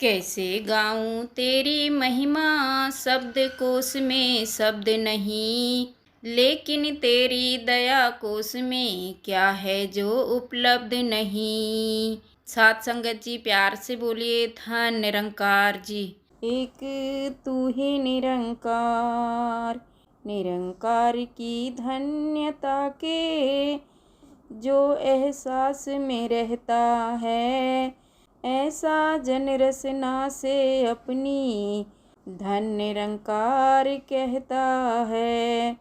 कैसे गाऊं तेरी महिमा, शब्द कोश में शब्द नहीं। लेकिन तेरी दया कोश में क्या है जो उपलब्ध नहीं। साथ संगत जी प्यार से बोलिए धन निरंकार जी। एक तू ही निरंकार, निरंकार की धन्यता के जो एहसास में रहता है, ऐसा जन रसना से अपनी धन निरंकार कहता है।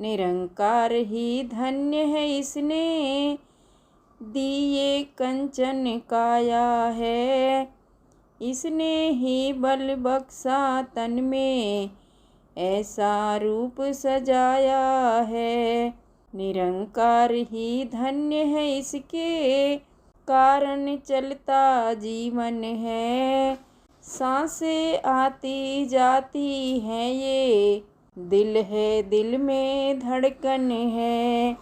निरंकार ही धन्य है, इसने दिए कंचन काया है। इसने ही बल बख्शा तन में ऐसा रूप सजाया है। निरंकार ही धन्य है, इसके कारण चलता जीवन है। सांसें आती जाती हैं, ये दिल है, दिल में धड़कन है।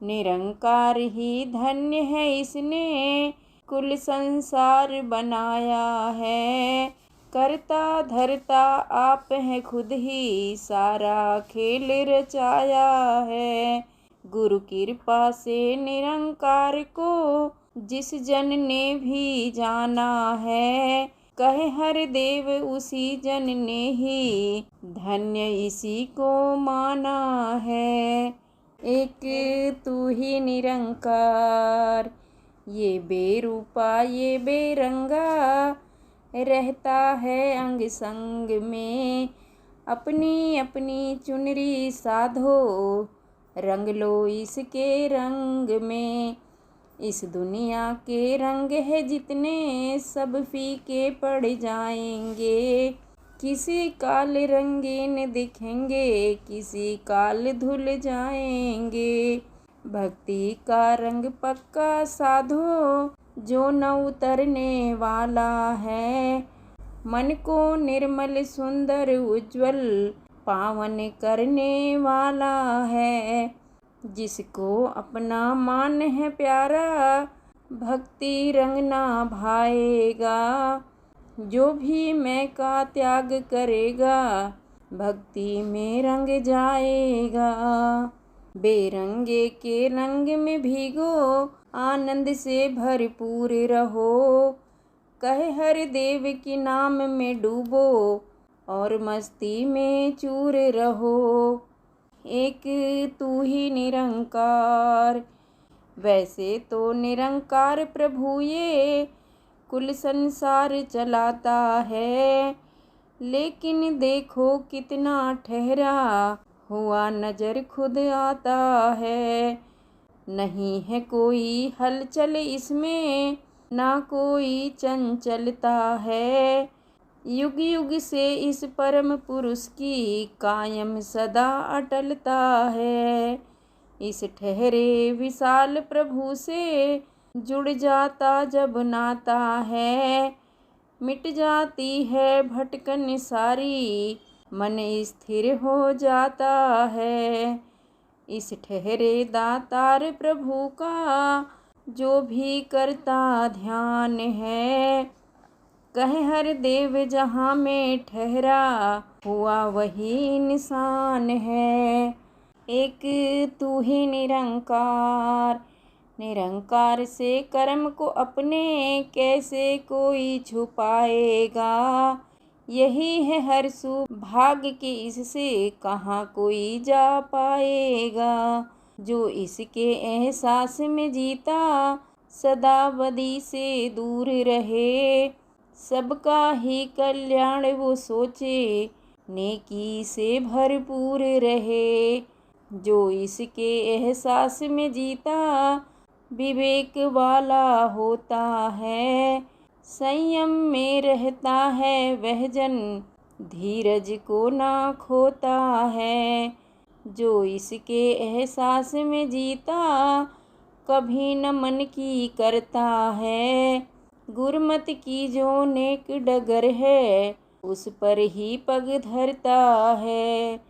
निरंकार ही धन्य है, इसने कुल संसार बनाया है। करता धरता आप हैं, खुद ही सारा खेल रचाया है। गुरु कृपा से निरंकार को जिस जन ने भी जाना है, कहे हर देव उसी जन ने ही धन्य इसी को माना है। एक तू ही निरंकार, ये बेरूपा ये बेरंगा, रहता है अंग संग में। अपनी अपनी चुनरी साधो, रंग लो इसके रंग में। इस दुनिया के रंग है जितने, सब फीके पड़ जाएंगे। किसी काल रंगीन दिखेंगे, किसी काल धुल जाएंगे। भक्ति का रंग पक्का साधो, जो न उतरने वाला है। मन को निर्मल सुंदर उज्जवल पावन करने वाला है। जिसको अपना मान है प्यारा, भक्ति रंग ना भाएगा। जो भी मैं का त्याग करेगा, भक्ति में रंग जाएगा। बेरंगे के रंग में भीगो, आनंद से भरपूर रहो। कहे हर देव की नाम में डूबो, और मस्ती में चूर रहो। एक तू ही निरंकार, वैसे तो निरंकार प्रभु ये कुल संसार चलाता है। लेकिन देखो कितना ठहरा हुआ नजर खुद आता है। नहीं है कोई हलचल इसमें, ना कोई चंचलता है। युग युग से इस परम पुरुष की कायम सदा अटलता है। इस ठहरे विशाल प्रभु से जुड़ जाता जब नाता है, मिट जाती है भटकन सारी, मन स्थिर हो जाता है। इस ठहरे दातार प्रभु का जो भी करता ध्यान है, कहे हर देव जहाँ में ठहरा हुआ वही इंसान है। एक तू ही निरंकार, निरंकार से कर्म को अपने कैसे कोई छुपाएगा। यही है हर भाग्य की, इससे कहाँ कोई जा पाएगा। जो इसके एहसास में जीता, सदा बदी से दूर रहे। सबका ही कल्याण वो सोचे, नेकी से भरपूर रहे। जो इसके एहसास में जीता, विवेक वाला होता है। संयम में रहता है वह जन, धीरज को ना खोता है। जो इसके एहसास में जीता, कभी न मन की करता है। गुरमत की जो नेक डगर है, उस पर ही पग धरता है।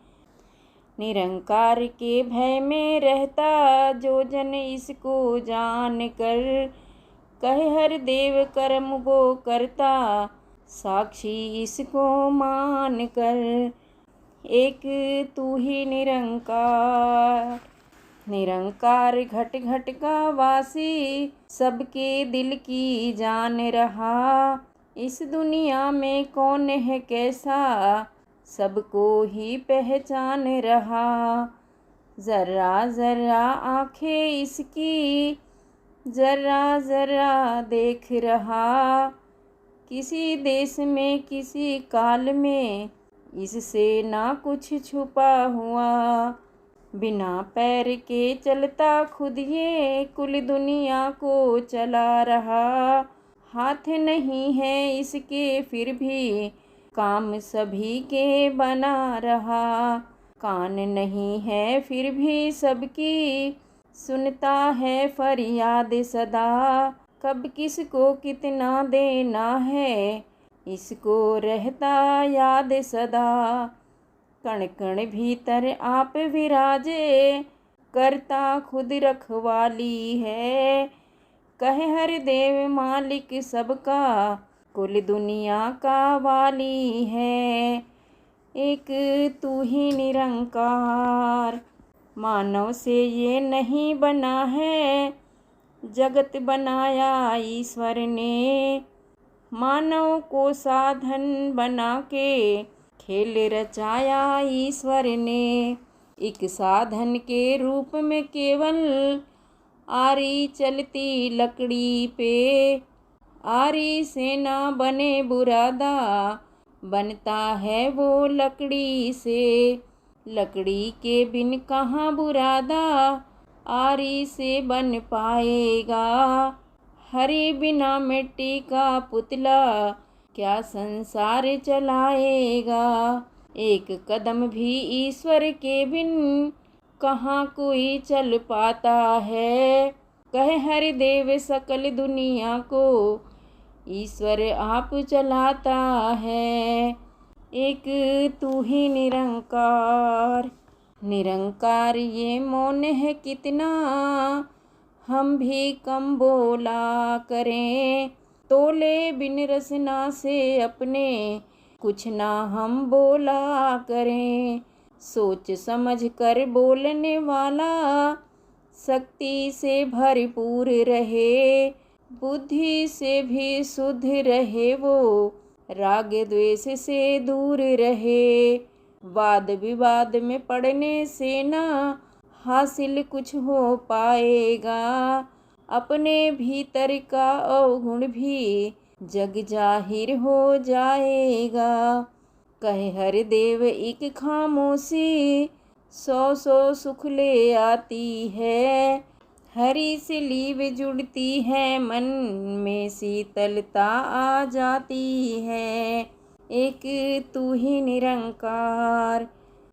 निरंकार के भय में रहता जो जन इसको जान कर, कहे हर देव कर्म वो करता, साक्षी इसको मान कर। एक तू ही निरंकार, निरंकार घट घट का वासी, सबके दिल की जान रहा। इस दुनिया में कौन है कैसा, सबको ही पहचान रहा। जरा जरा आंखें इसकी, जरा जरा देख रहा। किसी देश में किसी काल में, इससे ना कुछ छुपा हुआ। बिना पैर के चलता खुद ये, कुल दुनिया को चला रहा। हाथ नहीं है इसके फिर भी, काम सभी के बना रहा। कान नहीं है फिर भी सबकी, सुनता है फरियाद सदा। कब किसको कितना देना है, इसको रहता याद सदा। कण कण भीतर आप विराजे, करता खुद रखवाली है। कहे हर देव मालिक सबका, कुल दुनिया का वाली है। एक तू ही निरंकार, मानव से ये नहीं बना है, जगत बनाया ईश्वर ने। मानव को साधन बना के, खेल रचाया ईश्वर ने। एक साधन के रूप में केवल, आरी चलती लकड़ी पे। आरी से ना बने बुरादा, बनता है वो लकड़ी से। लकड़ी के बिन कहाँ बुरादा, आरी से बन पाएगा। हरे बिना मिट्टी का पुतला, क्या संसार चलाएगा। एक कदम भी ईश्वर के बिन, कहाँ कोई चल पाता है। कहे हर देव सकल दुनिया को, ईश्वर आप चलाता है। एक तू ही निरंकार, निरंकार ये मौन है कितना, हम भी कम बोला करें। तोले बिन रसना से अपने, कुछ ना हम बोला करें। सोच समझ कर बोलने वाला, शक्ति से भरपूर रहे। बुद्धि से भी शुद्ध रहे वो, राग द्वेष से दूर रहे। वाद विवाद में पड़ने से ना, हासिल कुछ हो पाएगा। अपने भीतर का अवगुण भी, जग जाहिर हो जाएगा। कहे हर देव एक खामोशी, सौ सौ सुख ले आती है। हरि से लीव जुड़ती है मन में, शीतलता आ जाती है। एक तू ही निरंकार,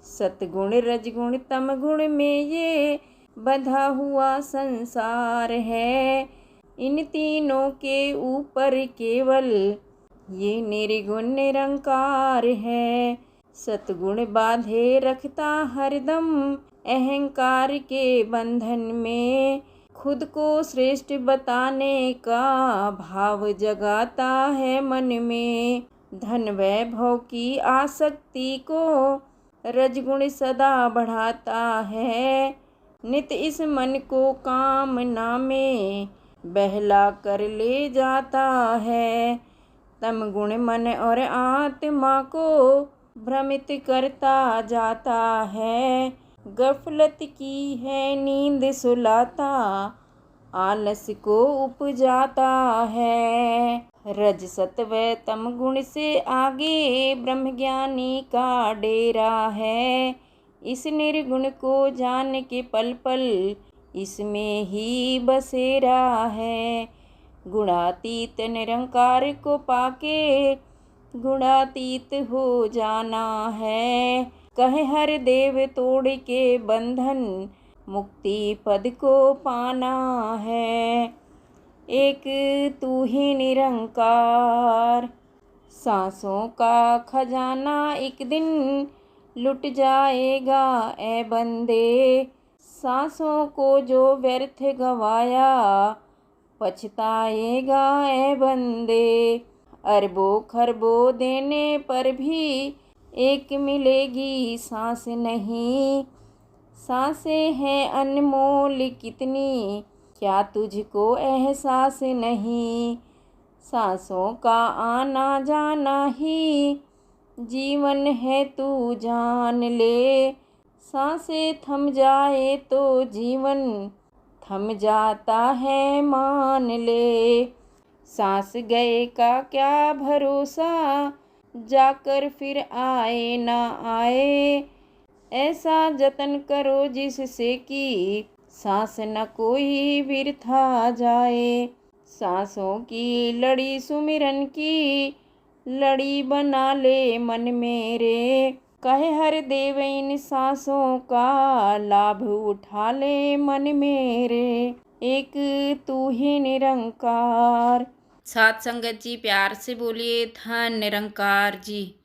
सतगुण रजगुण तमगुण में ये बंधा हुआ संसार है। इन तीनों के ऊपर केवल, ये निर्गुण निरंकार है। सतगुण बांधे रखता हरदम, अहंकार के बंधन में। खुद को श्रेष्ठ बताने का भाव जगाता है मन में। धन वैभव की आसक्ति को, रजगुण सदा बढ़ाता है। नित इस मन को कामना में, बहला कर ले जाता है। तम गुण मन और आत्मा को, भ्रमित करता जाता है। गफलत की है नींद सुलाता, आलस को उपजाता है। रज सत्व तम गुण से आगे, ब्रह्मज्ञानी का डेरा है। इस निर्गुण को जान के पल पल, इसमें ही बसेरा है। गुणातीत निरंकार को पाके, गुणातीत हो जाना है। कहे हर देव तोड़ के बंधन, मुक्ति पद को पाना है। एक तू ही निरंकार, सांसों का खजाना एक दिन लुट जाएगा ए बंदे। सांसों को जो व्यर्थ गवाया, पछताएगा ए बंदे। अरबों खरबों देने पर भी एक मिलेगी सांस नहीं। सांसें हैं अनमोल कितनी, क्या तुझको एहसास नहीं। सांसों का आना जाना ही जीवन है, तू जान ले। सांसें थम जाए तो जीवन थम जाता है, मान ले। सांस गए का क्या भरोसा, जाकर फिर आए ना आए। ऐसा जतन करो जिससे कि सांस न कोई बिरथा जाए। सांसों की लड़ी सुमिरन की लड़ी बना ले मन मेरे। कहे हर देव इन सांसों का लाभ उठा ले मन मेरे। एक तू ही निरंकार। साथ संगत जी प्यार से बोलिए धन निरंकार जी।